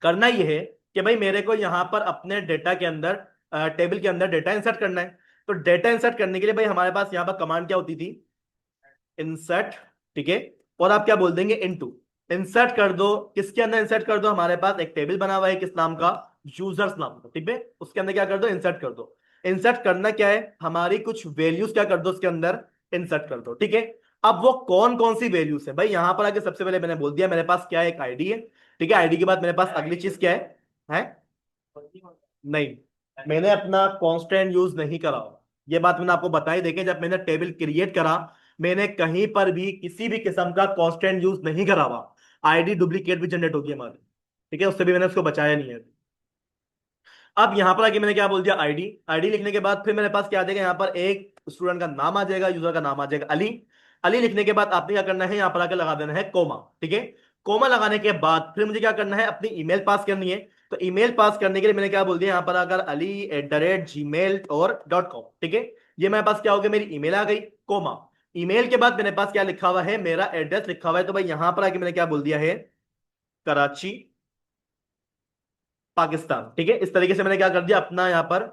[SPEAKER 1] करना यह है कि भाई मेरे को यहां पर अपने डेटा के अंदर, टेबल के अंदर डेटा इंसर्ट करना है। तो डेटा इंसर्ट करने के लिए भाई हमारे पास यहां पर कमांड क्या होती थी, इंसर्ट। ठीक है, और आप क्या बोल देंगे, इनटू। इंसर्ट कर दो, किसके अंदर इंसर्ट कर दो, हमारे पास एक टेबल बना हुआ है किस नाम का, यूजर्स नाम का। ठीक है, उसके अंदर क्या कर दो, इंसर्ट कर दो। इंसर्ट करना क्या है, हमारी कुछ वैल्यूज क्या कर दो उसके अंदर इंसर्ट कर दो। ठीक है, अब वो कौन कौन सी वैल्यूज है, भाई यहां पर आके सबसे पहले मैंने बोल दिया मेरे पास क्या है, एक आईडी है। ठीक है, आईडी के बाद मेरे पास अगली चीज क्या है नहीं, मैंने अपना कांस्टेंट यूज नहीं करा हुआ। ये बात मैंने आपको बताई, देखें जब मैंने टेबल क्रिएट करा मैंने कहीं पर भी किसी भी किस्म का कांस्टेंट यूज नहीं करा हुआ। आईडी डुप्लीकेट भी जनरेट होगी हमारी। ठीक है, उससे भी मैंने उसको बचाया नहीं है। अब यहां पर आके मैंने क्या बोल दिया, आईडी। आईडी लिखने के बाद फिर मेरे पास क्या आ जाएगा, यहाँ पर एक स्टूडेंट का नाम आ जाएगा, यूजर का नाम आ जाएगा अली। अली लिखने के बाद आपने क्या करना है, यहाँ पर आके लगा देना है कोमा। ठीक है, कोमा लगाने के बाद फिर मुझे क्या करना है, अपनी ईमेल पास करनी है। तो ईमेल पास करने के लिए मैंने क्या बोल दिया, यहाँ पर अगर ali@gmail और .com। ठीक है, ये मेरे पास क्या हो गया, मेरी ईमेल आ गई, कोमा। ईमेल के बाद मेरे पास क्या लिखा हुआ है, मेरा एड्रेस लिखा हुआ है। तो भाई यहां पर आके मैंने क्या बोल दिया है, कराची पाकिस्तान। ठीक है, इस तरीके से मैंने क्या कर दिया, अपना यहाँ पर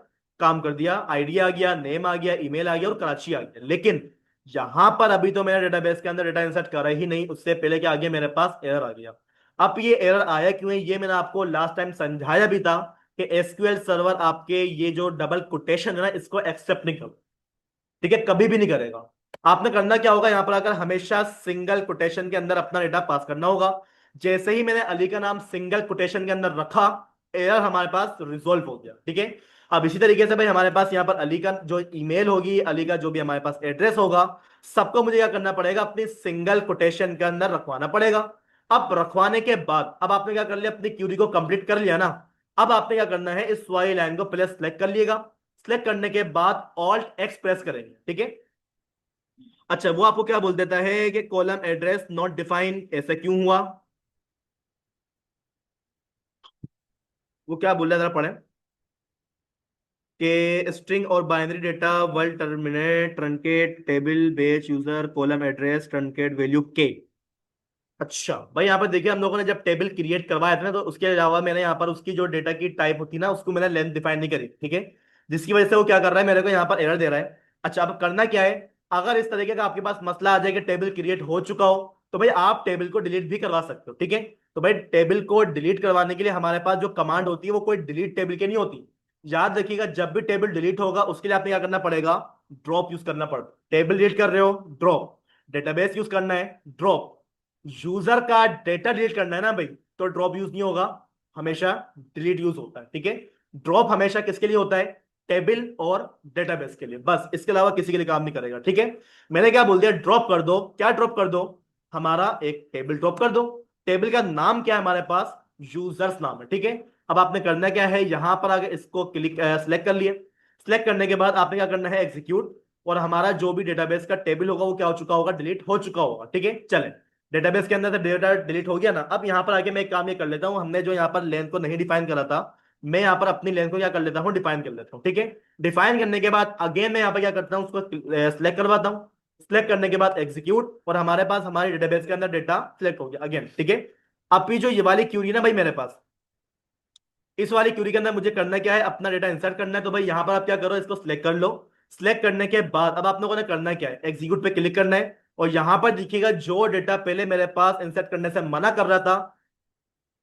[SPEAKER 1] काम कर दिया, आईडी आ गया, नेम आ गया, ईमेल आ गया और कराची आ गया। लेकिन यहां पर अभी तो मेरा डेटाबेस के अंदर डेटा इंसर्ट करा ही नहीं, उससे पहले क्या आ गया, मेरे पास एरर आ गया। अब ये एरर आया क्यों है, ये मैंने आपको लास्ट टाइम समझाया भी था कि एसक्यूएल सर्वर आपके ये जो डबल कोटेशन है ना, इसको एक्सेप्ट नहीं करता। ठीक है, कभी भी नहीं करेगा। आपने करना क्या होगा, यहां पर आकर हमेशा सिंगल कोटेशन के अंदर अपना डेटा पास करना होगा। जैसे ही मैंने अली का नाम सिंगल कोटेशन के अंदर रखा, एरर हमारे पास रिजोल्व हो गया। ठीक है, अब इसी तरीके से भाई हमारे पास यहाँ पर अली का जो ईमेल होगी, अली का जो भी हमारे पास एड्रेस होगा, सबको मुझे क्या करना पड़ेगा, अपनी सिंगल कोटेशन के अंदर रखवाना पड़ेगा। अब रखवाने के बाद अब आपने क्या कर लिया, अपनी क्यूरी को कंप्लीट कर लिया ना। अब आपने क्या करना है, इस वाली लाइन को पहले सिलेक्ट कर लिएगा। सिलेक्ट करने के बाद ऑल्ट एक्स प्रेस करेंगे। ठीक है, अच्छा वो आपको क्या बोल देता है कि कॉलम एड्रेस नॉट डिफाइन, ऐसा क्यों हुआ, वो क्या बोल रहा है जरा पढ़े, कि स्ट्रिंग और binary data world terminate truncate table base user column address truncate value के। अच्छा भाई यहाँ पर देखिए हम लोगों ने जब टेबल क्रिएट करवाया था ना, तो उसके अलावा मैंने यहाँ पर उसकी जो डेटा की टाइप होती है ना, उसको मैंने लेंथ डिफाइन नहीं करी। ठीक है, जिसकी वजह से वो क्या कर रहा है, मेरे को यहाँ पर एरर दे रहा है। अच्छा अब करना क्या है, अगर इस तरीके का आपके पास मसला आ जाए कि टेबल क्रिएट हो चुका हो, तो भाई आप टेबल को डिलीट भी करवा सकते हो। ठीक है, तो भाई टेबल को डिलीट करवाने के लिए हमारे पास जो कमांड होती है वो कोई डिलीट टेबल की नहीं होती। याद रखिएगा जब भी टेबल डिलीट होगा उसके लिए आपने क्या करना पड़ेगा, ड्रॉप यूज करना पड़ेगा। टेबल डिलीट कर रहे हो, ड्रॉप। डेटाबेस यूज करना है, ड्रॉप। यूजर का डेटा डिलीट करना है ना भाई, तो ड्रॉप यूज नहीं होगा, हमेशा डिलीट यूज होता है। ठीक है, ड्रॉप हमेशा किसके लिए होता है, टेबल और डेटाबेस के लिए, बस इसके अलावा किसी के लिए काम नहीं करेगा। ठीक है, मैंने क्या बोल दिया, ड्रॉप कर दो, क्या ड्रॉप कर दो, हमारा एक टेबल ड्रॉप कर दो। टेबल का नाम क्या है हमारे पास, यूजर्स नाम है। ठीक है, अब आपने करना क्या है, यहां पर आगे इसको क्लिक सेलेक्ट कर लिए। सिलेक्ट करने के बाद आपने क्या करना है, एग्जीक्यूट, और हमारा जो भी डेटाबेस का टेबल होगा वो क्या हो चुका होगा, डिलीट हो चुका होगा। ठीक है, चले, डेटाबेस के अंदर से डेटा डिलीट हो गया ना। अब यहाँ पर आके मैं एक काम ये कर लेता हूँ, हमने जो यहाँ पर लेंथ को नहीं डिफाइन करा था, मैं यहाँ पर अपनी लेंथ को क्या कर लेता हूँ, डिफाइन कर लेता हूँ। ठीक है, डिफाइन करने के बाद अगेन मैं यहाँ पर क्या करता हूँ, उसको सिलेक्ट करवाता हूँ। सिलेक्ट करने के बाद एग्जीक्यूट, और हमारे पास हमारे डेटाबेस के अंदर डेटा सिलेक्ट हो गया अगेन। ठीक है, अब जो ये वाली क्यूरी ना भाई मेरे पास, इस वाली क्यूरी के अंदर मुझे करना क्या है, अपना डेटा इंसर्ट करना है। तो भाई यहां पर आप क्या करो, इसको सिलेक्ट कर लो। सिलेक्ट करने के बाद अब आप लोगों ने करना क्या है, एग्जीक्यूट पे क्लिक करना है, और यहां पर दिखेगा जो डेटा पहले मेरे पास इंसर्ट करने से मना कर रहा था,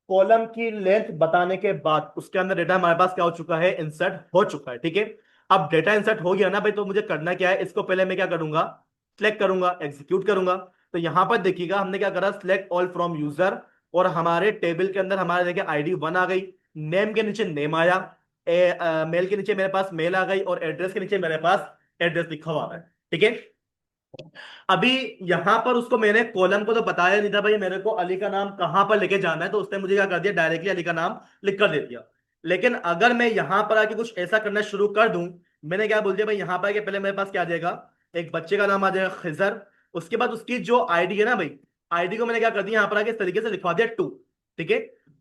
[SPEAKER 1] कॉलम की लेंथ बताने के बाद उसके अंदर डेटा हमारे पास क्या हो चुका है, इंसर्ट हो चुका है। ठीक है, अब डेटा इंसर्ट हो गया ना भाई, तो मुझे करना क्या है, इसको पहले मैं क्या करूंगा, सिलेक्ट करूंगा, एग्जीक्यूट करूंगा। तो यहां पर देखिएगा हमने क्या करा, सिलेक्ट ऑल फ्रॉम यूजर, और हमारे टेबल के अंदर हमारे देखिए आईडी 1 आ गई, नेम के नीचे नेम आया, मेल के नीचे मेरे पास मेल आ गई, और एड्रेस के नीचे मेरे पास एड्रेस लिखा हुआ है। ठीक है, अभी यहां पर उसको मैंने कॉलम को तो बताया नहीं था भाई मेरे को अली का नाम कहां पर लेके जाना है, तो उसने मुझे क्या कर दिया, डायरेक्टली अली का नाम लिख कर दे दिया। लेकिन अगर मैं यहां पर आके कुछ ऐसा करना शुरू कर दूं, मैंने क्या बोल दिया भाई, यहां पर आके पहले मेरे पास क्या आ जाएगा, एक बच्चे का नाम आ जाएगा खिजर, उसके बाद उसकी जो आईडी है ना भाई, आईडी को मैंने क्या कर दिया, यहां पर आके इस तरीके से लिखवा दिया 2। ठीक है,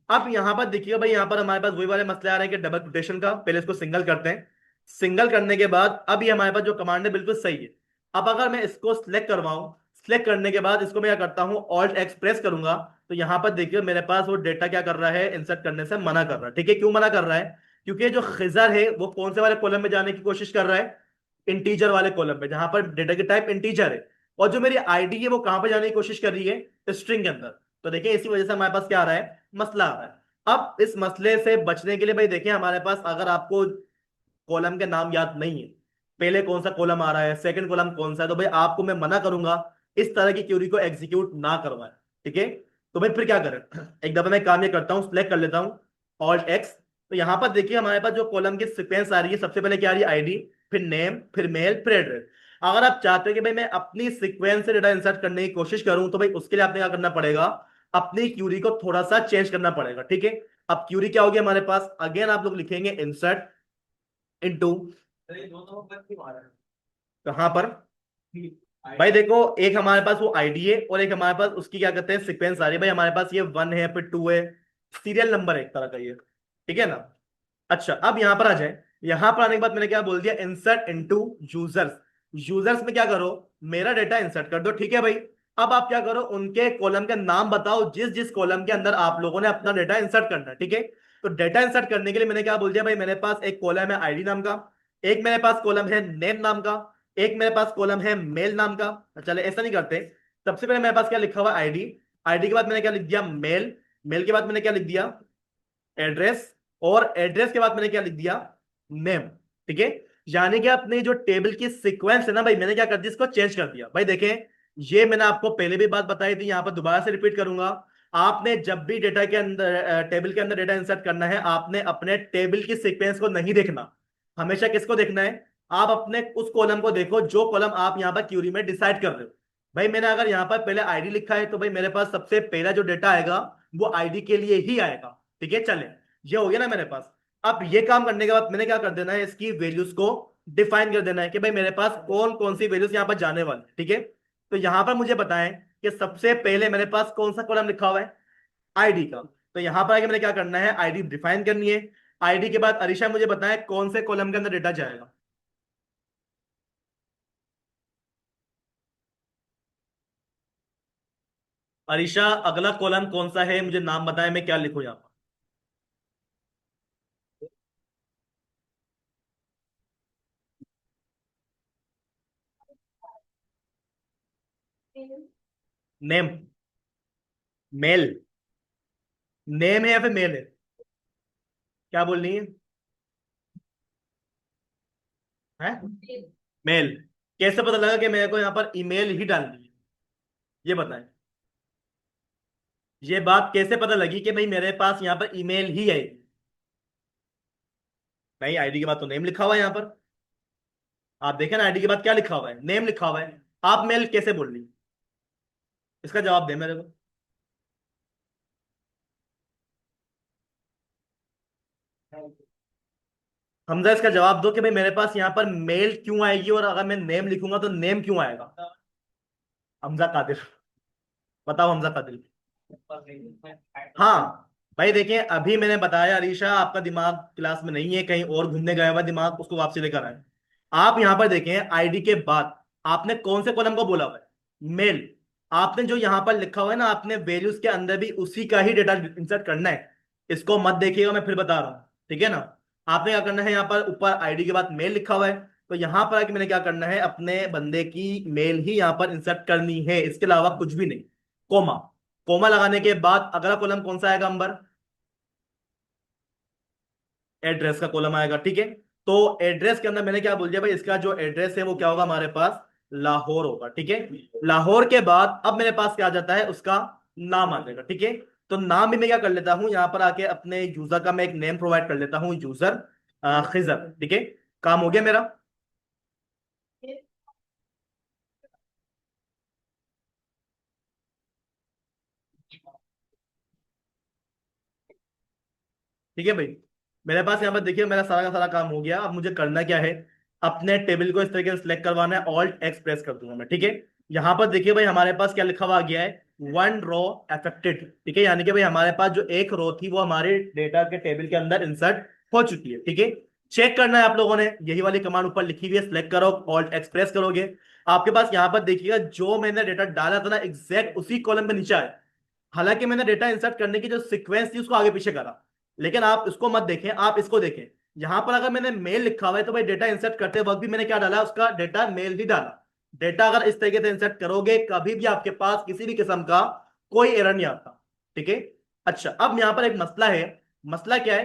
[SPEAKER 1] अब यहां पर देखिएगा भाई, यहां पर हमारे पास वही वाले मसले आ रहे हैं कि डबल कोटेशन का, पहले इसको सिंगल करते हैं। सिंगल करने के बाद अब ये हमारे पास जो कमांड है बिल्कुल सही है। अब अगर मैं इसको सिलेक्ट करवाऊं, सिलेक्ट करने के बाद इसको मैं क्या करता हूं, ऑल्ट एक्स प्रेस करूंगा, तो यहां पर देखिए मेरे पास वो डेटा क्या कर रहा है, इंसर्ट करने से मना कर रहा है। ठीक है, क्यों मना कर रहा है, क्योंकि जो खिजर है वो कौन से वाले कॉलम में जाने की कोशिश कर रहा है, इंटीजर वाले कॉलम पे, जहां पर डेटा की टाइप इंटीजर है, और जो मेरी आईडी है वो कहां पर जाने की कोशिश कर रही है, स्ट्रिंग के अंदर। तो देखिए इसी वजह से हमारे पास क्या आ रहा है, मसला आ रहा है। अब इस मसले से बचने के लिए भाई देखिए हमारे पास, अगर आपको कॉलम के नाम याद नहीं है, पहले कौन सा कॉलम आ रहा है, सेकंड कॉलम कौन सा है, तो भाई आपको मैं मना करूंगा इस तरह की क्यूरी को एग्जीक्यूट ना करवाएं। ठीक है, तो भाई फिर क्या करें, एक दफा मैं काम ये करता हूँ, सिलेक्ट कर लेता हूँ, ऑल्ट एक्स। तो यहां पर देखिए हमारे पास जो कॉलम की सीक्वेंस आ रही है, सबसे पहले क्या आ रही है, आईडी, फिर नेम, फिर मेल, फिर एड्रेस। अगर आप चाहते हो कि भाई मैं अपनी सीक्वेंस से डेटा इंसर्ट करने की कोशिश करूं, तो भाई उसके लिए आपने क्या करना पड़ेगा, अपनी क्यूरी को थोड़ा सा चेंज करना पड़ेगा। ठीक है, अब क्यूरी क्या होगी हमारे पास, अगेन आप लोग लिखेंगे इंसर्ट इनटू, कहां पर, भाई देखो एक हमारे पास वो आईडी है, और एक हमारे पास उसकी क्या कहते हैं, सीक्वेंस आ रही है। भाई हमारे पास ये 1 है, फिर 2 है, सीरियल नंबर है एक तरह का ये। ठीक है ना, अच्छा अब यहां पर आ जाए, यहां पर आने के बाद मैंने क्या बोल दिया, इंसर्ट इनटू यूजर्स। यूजर्स में क्या करो, मेरा डेटा इंसर्ट कर दो। ठीक है भाई, अब आप क्या करो, उनके कॉलम का नाम बताओ जिस जिस कॉलम के अंदर आप लोगों ने अपना डेटा इंसर्ट करना है। ठीक है, तो डेटा इंसर्ट करने के लिए मैंने क्या बोल दिया भाई, मेरे पास एक कॉलम है आईडी नाम का, एक मेरे पास कॉलम है नेम नाम का, एक मेरे पास कॉलम है मेल नाम का। चले ऐसा नहीं करते, सबसे पहले मेरे पास क्या लिखा हुआ, आईडी, आईडी के बाद मैंने क्या लिख दिया, मेल, मेल के बाद मैंने क्या लिख दिया, एड्रेस, और एड्रेस के बाद मैंने क्या लिख दिया, नेम। ठीक है, यानी कि अपने जो टेबल की सीक्वेंस है ना भाई, मैंने क्या कर दिया, इसको चेंज कर दिया। भाई देखें, ये मैंने आपको पहले भी बात बताई थी, यहां पर दोबारा से रिपीट करूंगा। आपने जब भी डेटा के अंदर, टेबल के अंदर डेटा इंसर्ट करना है, आपने अपने टेबल की सीक्वेंस को नहीं देखना, हमेशा किसको देखना है, आप अपने उस कॉलम को देखो जो कॉलम आप यहां पर क्यूरी में डिसाइड कर रहे हो। भाई मैंने अगर यहां पर पहले आईडी लिखा है, तो भाई मेरे पास सबसे पहला जो डेटा आएगा वो आईडी के लिए ही आएगा। ठीक है, चले, ये हो गया ना मेरे पास। अब ये काम करने के बाद मैंने क्या कर देना है, इसकी वैल्यूज को डिफाइन कर देना है कि भाई मेरे पास कौन कौन सी वैल्यूज यहां पर जाने वाली है। ठीक है, तो यहां पर मुझे बताएं कि सबसे पहले मेरे पास कौन सा कॉलम लिखा हुआ है, आईडी का। तो यहां पर आके मैंने क्या करना है, आईडी डिफाइन करनी है। आईडी के बाद अरीशा मुझे बताएं कौन से कॉलम के अंदर डेटा जाएगा। अरीशा अगला कॉलम कौन सा है, मुझे नाम बताएं, मैं क्या लिखूं यहां पर, नेम, मेल, नेम है या फिर मेल है, क्या बोल रही है, मेल। कैसे पता लगा कि मेरे को यहाँ पर ईमेल ही डालनी है, ये बताएं। ये बात कैसे पता लगी कि भाई मेरे पास यहाँ पर ईमेल ही है, नहीं आईडी के बाद तो नेम लिखा हुआ है यहाँ पर, आप देखें ना आईडी के बाद क्या लिखा हुआ है, नेम लिखा हुआ है। आप मेल कैसे बोल रही, इसका जवाब दे मेरे को। हमजा इसका जवाब दो कि भाई मेरे पास यहाँ पर मेल क्यों आएगी, और अगर मैं नेम लिखूंगा तो नेम क्यों आएगा। हमजा कादिर, बताओ हमजा कादिर। हाँ भाई देखिए, अभी मैंने बताया अरीशा आपका दिमाग क्लास में नहीं है, कहीं और घूमने गया हुआ दिमाग, उसको वापसी लेकर आए। आप यहां पर देखें आईडी के बाद आपने कौन से कॉलम को बोला हुआ है, मेल। आपने जो यहां पर लिखा हुआ है ना, आपने वैल्यूज के अंदर भी उसी का ही डेटा इंसर्ट करना है। इसको मत देखिएगा, मैं फिर बता रहा हूँ, ठीक है ना। आपने क्या करना है, यहाँ पर ऊपर आईडी के बाद मेल लिखा हुआ है, तो यहां पर आके मैंने क्या करना है, अपने बंदे की मेल ही यहां पर इंसर्ट करनी है, इसके अलावा कुछ भी नहीं। कोमा, कोमा लगाने के बाद अगला कॉलम कौन सा आएगा अंबर, एड्रेस का कॉलम आएगा, ठीक है। तो एड्रेस के अंदर मैंने क्या बोल दिया भाई, इसका जो एड्रेस है वो क्या होगा हमारे पास, लाहौर होगा, ठीक है। लाहौर के बाद अब मेरे पास क्या आ जाता है, उसका नाम आ जाएगा, ठीक है। तो नाम भी मैं क्या कर लेता हूं, यहां पर आके अपने यूजर का मैं एक नेम प्रोवाइड कर लेता हूं, यूजर खिजर, ठीक है। काम हो गया मेरा। ठीक है भाई, मेरे पास यहाँ पर देखिए मेरा सारा का सारा काम हो गया। अब मुझे करना क्या है, अपने टेबल को इस तरीके से सिलेक्ट करवाना है, ऑल्ट एक्स प्रेस कर दूंगा मैं, ठीक है। यहाँ पर देखिए भाई हमारे पास क्या लिखा हुआ आ गया है, वन रो अफेक्टेड, ठीक है। यानी कि भाई हमारे पास जो एक रो थी वो हमारे डेटा के टेबल के अंदर इंसर्ट हो चुकी है, ठीक है। चेक करना है आप लोगों ने, यही वाली कमांड ऊपर लिखी हुई है, सिलेक्ट करो, ऑल्ट एक्स प्रेस करोगे, आपके पास यहाँ पर देखिएगा जो मैंने डेटा डाला था ना, एग्जैक्ट उसी कॉलम पे नीचे आया। हालांकि मैंने डेटा इंसर्ट करने की जो सीक्वेंस थी उसको आगे पीछे करा, लेकिन आप इसको मत देखें, आप इसको देखें। यहां पर अगर मैंने मेल लिखा हुआ है तो भाई डेटा इंसर्ट करते वक्त भी मैंने क्या डाला, उसका डेटा मेल ही डाला। डेटा अगर इस तरीके से इंसर्ट करोगे कभी भी आपके पास किसी भी किस्म का कोई एरर नहीं आता, ठीक है। अच्छा, अब यहां पर एक मसला है। मसला क्या है,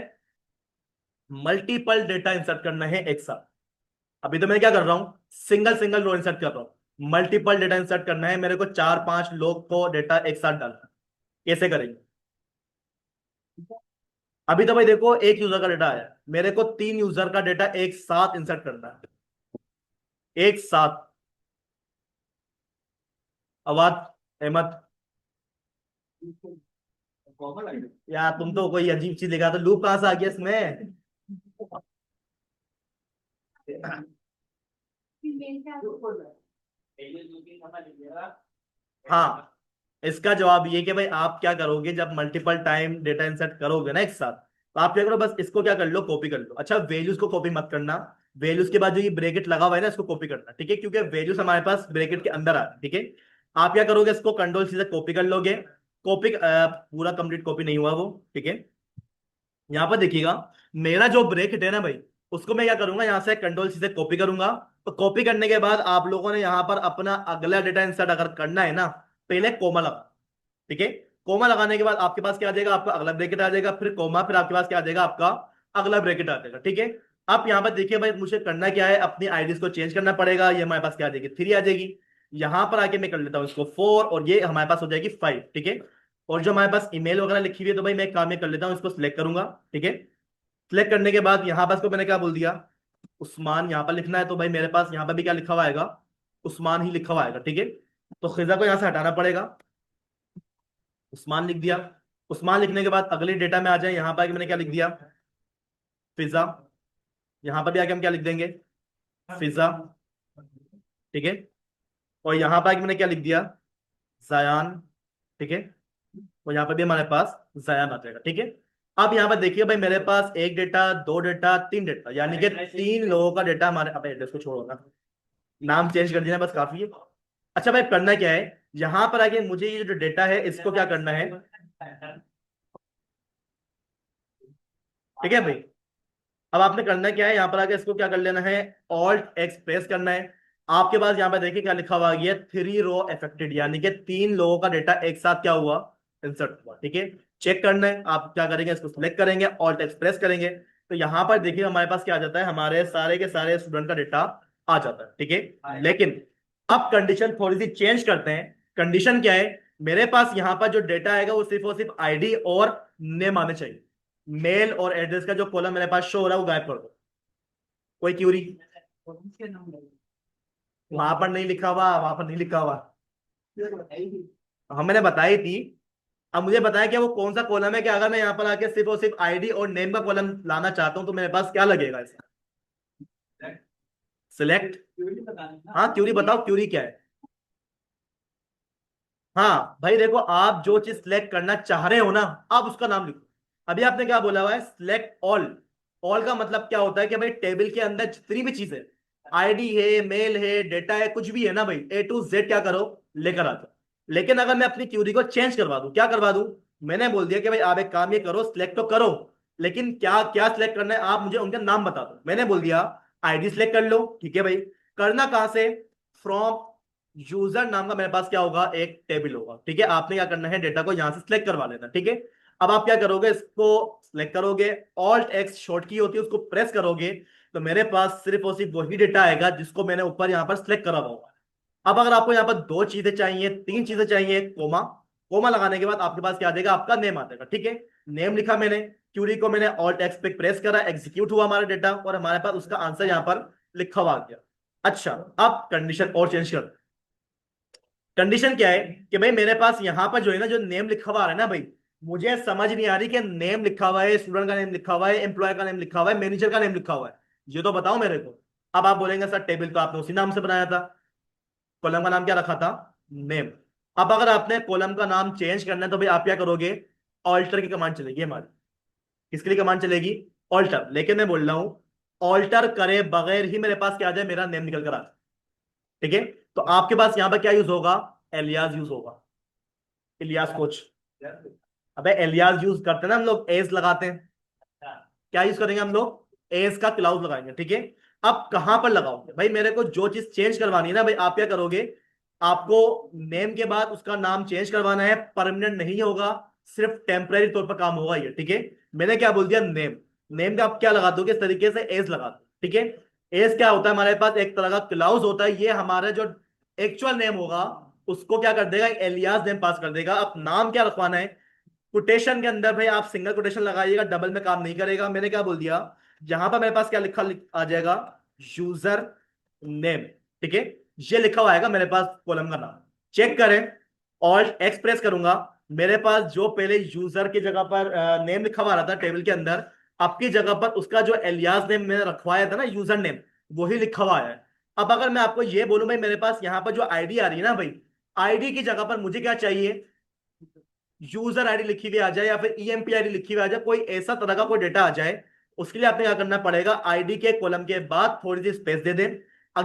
[SPEAKER 1] मल्टीपल डेटा इंसर्ट करना है एक साथ। अभी तो मैं क्या कर रहा हूं, सिंगल सिंगल रो इंसर्ट कर रहा हूं। मल्टीपल डेटा इंसर्ट करना है मेरे को, 4-5 लोग को डेटा एक साथ डालना है। कैसे करेंगे, अभी तो भाई देखो एक यूजर का डेटा आया, मेरे को 3 यूजर का डेटा एक साथ इंसर्ट करना है, एक साथ। अवाद, अहमद, यार तुम तो कोई अजीब चीज देखा, तो लूप कहां से आ गया इसमें। हाँ, इसका जवाब ये कि भाई आप क्या करोगे, जब मल्टीपल टाइम डेटा इंसर्ट करोगे ना एक साथ, तो आप क्या करो, बस इसको क्या कर लो, कॉपी कर लो। अच्छा, वैल्यूज को कॉपी मत करना, वैल्यूज के बाद जो ये ब्रैकेट लगा हुआ है ना इसको कॉपी करना, ठीक है, क्योंकि वैल्यूज हमारे पास ब्रैकेट के अंदर आ रहा है, ठीक है। आप क्या करोगे, इसको कंट्रोल सी से कॉपी कर लोगे। कॉपी पूरा कंप्लीट कॉपी नहीं हुआ वो, ठीक है। यहाँ पर देखिएगा मेरा जो ब्रैकेट है ना भाई, उसको मैं क्या करूंगा, यहाँ से कंट्रोल सी से कॉपी करूंगा। तो कॉपी करने के बाद आप लोगों ने यहाँ पर अपना अगला डेटा इंसर्ट अगर करना है ना, पहले कोमा लगा, ठीक है। कोमा लगाने के बाद आपके पास क्या आ जाएगा, आपका अगला ब्रैकेट आ जाएगा, फिर कोमा, फिर आपके पास क्या आ जाएगा, आपका अगला ब्रैकेट आ जाएगा, ठीक है। अब यहाँ पर देखिए भाई मुझे करना क्या है, अपनी आईडीज को चेंज करना पड़ेगा। ये हमारे पास क्या आ जाएगी, 3 आ जाएगी। यहाँ पर आके मैं कर लेता हूँ इसको 4, और ये हमारे पास हो जाएगी 5, ठीक है। और जो हमारे पास ईमेल वगैरह लिखी हुई है, तो भाई मैं एक काम ये कर लेता हूँ, इसको सिलेक्ट करूंगा, ठीक है। सिलेक्ट करने के बाद यहाँ पास को मैंने क्या बोल दिया, उस्मान यहाँ पर लिखना है, तो भाई मेरे पास यहाँ पर भी क्या लिखा हुआ आएगा, उस्मान ही लिखा हुआ आएगा, ठीक है। तो खिजा को यहाँ से हटाना पड़ेगा, उस्मान लिख दिया। उस्मान लिखने के बाद अगले डेटा में आ जाए, यहाँ पर आके मैंने क्या लिख दिया, फिजा। यहाँ पर भी आके हम क्या लिख देंगे, फिजा, ठीक है। और यहाँ पर आके मैंने क्या लिख दिया, जायान, ठीक है। और यहाँ पर भी हमारे पास जायान आ जाएगा, ठीक है। अब यहाँ पर देखिए भाई मेरे पास एक डेटा, 2 डेटा, 3 डेटा, यानी कि 3 लोगों का डेटा हमारे, अब एड्रेस को छोड़ो ना, नाम चेंज कर देना बस काफी है। अच्छा भाई करना क्या है, यहाँ पर आके मुझे ये जो डेटा है इसको क्या करना है, ठीक है भाई। अब आपने करना क्या है, यहाँ पर आके इसको क्या कर लेना है, ऑल्ट एक्स प्रेस करना है। आपके पास यहाँ पर देखिए क्या लिखा हुआ गया, 3 रो अफेक्टेड, यानी कि 3 लोगों का डेटा एक साथ क्या हुआ, इंसर्ट हुआ, ठीक है। चेक करना है, आप क्या करेंगे, इसको सिलेक्ट करेंगे, ऑल्ट एक्स प्रेस करेंगे, तो यहाँ पर देखिए हमारे पास क्या आ जाता है, हमारे सारे के सारे स्टूडेंट का डेटा आ जाता है, ठीक है। लेकिन अब कंडीशन थोड़ी सी चेंज करते हैं। कंडीशन क्या है, मेरे पास यहाँ पर जो डेटा आएगा वो सिर्फ और सिर्फ आईडी और नेम आने चाहिए। मेल और एड्रेस का जो कॉलम मेरे पास शो हो रहा है वो गायब कर दो। कोई क्यूरी, वहां पर नहीं लिखा हुआ, वहां पर नहीं लिखा हुआ, हम मैंने बताई थी। अब मुझे बताया कि वो कौन सा कॉलम है, कि अगर मैं यहाँ पर आके सिर्फ और सिर्फ आईडी और नेम का कॉलम लाना चाहता हूँ तो मेरे पास क्या लगेगा इसका, सिलेक्ट। हाँ क्यूरी बताओ, क्यूरी क्या है? हाँ भाई देखो, आप जो चीज सिलेक्ट करना चाह रहे हो ना, आप उसका नाम लिखो। अभी आपने क्या बोला हुआ है? Select all. ऑल का मतलब क्या होता है कि भाई टेबल के अंदर जितनी भी चीजें, आईडी है, मेल है, डेटा है, कुछ भी है ना भाई, ए टू जेड क्या करो, लेकर आ जाओ। लेकिन अगर मैं अपनी क्यूरी को चेंज करवा दूं, क्या करवा दूं? मैंने बोल दिया कि भाई आप एक काम ये करो, सिलेक्ट तो करो, लेकिन क्या क्या सिलेक्ट करना है आप मुझे उनका नाम बता दो। मैंने बोल दिया आईडी सिलेक्ट कर लो, ठीक है भाई। करना कहां से? फ्रॉम यूजर नाम का मेरे पास क्या होगा, एक टेबल होगा, ठीक है। आपने क्या करना है, डेटा को यहां से सिलेक्ट करवा लेना, ठीक है। अब आप क्या करोगे, इसको सिलेक्ट करोगे, ऑल्ट एक्स शॉर्ट की होती है, उसको प्रेस करोगे, तो मेरे पास सिर्फ और सिर्फ वही डेटा आएगा जिसको मैंने ऊपर यहाँ पर सिलेक्ट करा हुआ होगा। अब अगर आपको यहाँ पर दो चीजें चाहिए, तीन चीजें चाहिए, कोमा, कोमा लगाने के बाद आपके पास क्या आ जाएगा, आपका नेम आ जाएगा, ठीक है। नेम लिखा मैंने, क्यूरी को मैंने ऑल्ट एक्स पे प्रेस करा, एग्जीक्यूट हुआ हमारा डेटा, और हमारे पास उसका आंसर यहाँ पर लिखा हुआ आ गया। अच्छा, अब कंडीशन और चेंज कर। कंडीशन क्या है कि भाई मेरे पास यहाँ पर जो है ना, जो नेम लिखा हुआ आ रहा है ना भाई, मुझे समझ नहीं आ रही कि नेम लिखा हुआ है, स्टूडेंट का नेम लिखा हुआ है, एम्प्लॉय का नेम लिखा हुआ है, मैनेजर का नेम लिखा हुआ है, ये तो बताओ मेरे को। अब आप बोलेंगे सर टेबल तो आपने उसी नाम से बनाया था, कॉलम का नाम क्या रखा था, नेम। अब अगर आपने कॉलम का नाम चेंज करना है तो भाई आप क्या करोगे, ऑल्टर की कमांड चलेगी हमारी। किसके लिए कमांड चलेगी? ऑल्टर। लेकिन मैं बोल रहा हूं, ऑल्टर करे बगैर ही मेरे पास क्या आ जाए, मेरा नेम निकल कर आ जाए, ठीक है। तो आपके पास यहां पर क्या यूज होगा, एलियास यूज होगा। इलियास कोच। अबे एलियास यूज करते हैं ना हम लोग, एस लगाते हैं। क्या यूज करेंगे हम लोग, एस का क्लाउज लगाएंगे, ठीक है। अब कहां पर लगाओगे भाई, मेरे को जो चीज चेंज करवानी है ना भाई, आप क्या करोगे, आपको नेम के बाद उसका नाम चेंज करवाना है, परमानेंट नहीं होगा, सिर्फ टेम्परेरी तौर पर काम होगा ये, ठीक है। मैंने क्या बोल दिया, नेम। नेम का आप क्या लगा दोगे, इस तरीके से एस लगा दो, ठीक है। एस क्या होता है, हमारे पास एक तरह का क्लाउज होता है, ये हमारा जो एक्चुअल नेम होगा उसको क्या कर देगा, एलियास नेम पास कर देगा। अब नाम क्या रखवाना है, कोटेशन के अंदर भाई आप सिंगल कोटेशन लगाइएगा, डबल में काम नहीं करेगा। मैंने क्या बोल दिया, जहां पर मेरे पास क्या आ जाएगा, यूजर नेम, ठीक है। ये लिखा हुआ आएगा मेरे पास कॉलम का नाम। चेक करें, ऑल्ट एक्स प्रेस करूंगा, मेरे पास जो पहले यूजर की जगह पर नेम लिखा हुआ रहा था टेबल के अंदर, आपकी जगह पर उसका जो एलियास नेम मैंने रखवाया था ना, यूजर नेम, वही लिखा हुआ है। अब अगर मैं आपको ये बोलूं भाई, मेरे पास यहाँ पर जो आईडी आ रही है ना भाई, आईडी की जगह पर मुझे क्या चाहिए, यूजर आईडी लिखी हुई आ जाए या फिर ईएमपी आईडी लिखी हुई आ जाए, कोई ऐसा तरह का कोई डेटा आ जाए, उसके लिए आपने क्या करना पड़ेगा, आईडी के कॉलम के बाद थोड़ी सी स्पेस दे दें,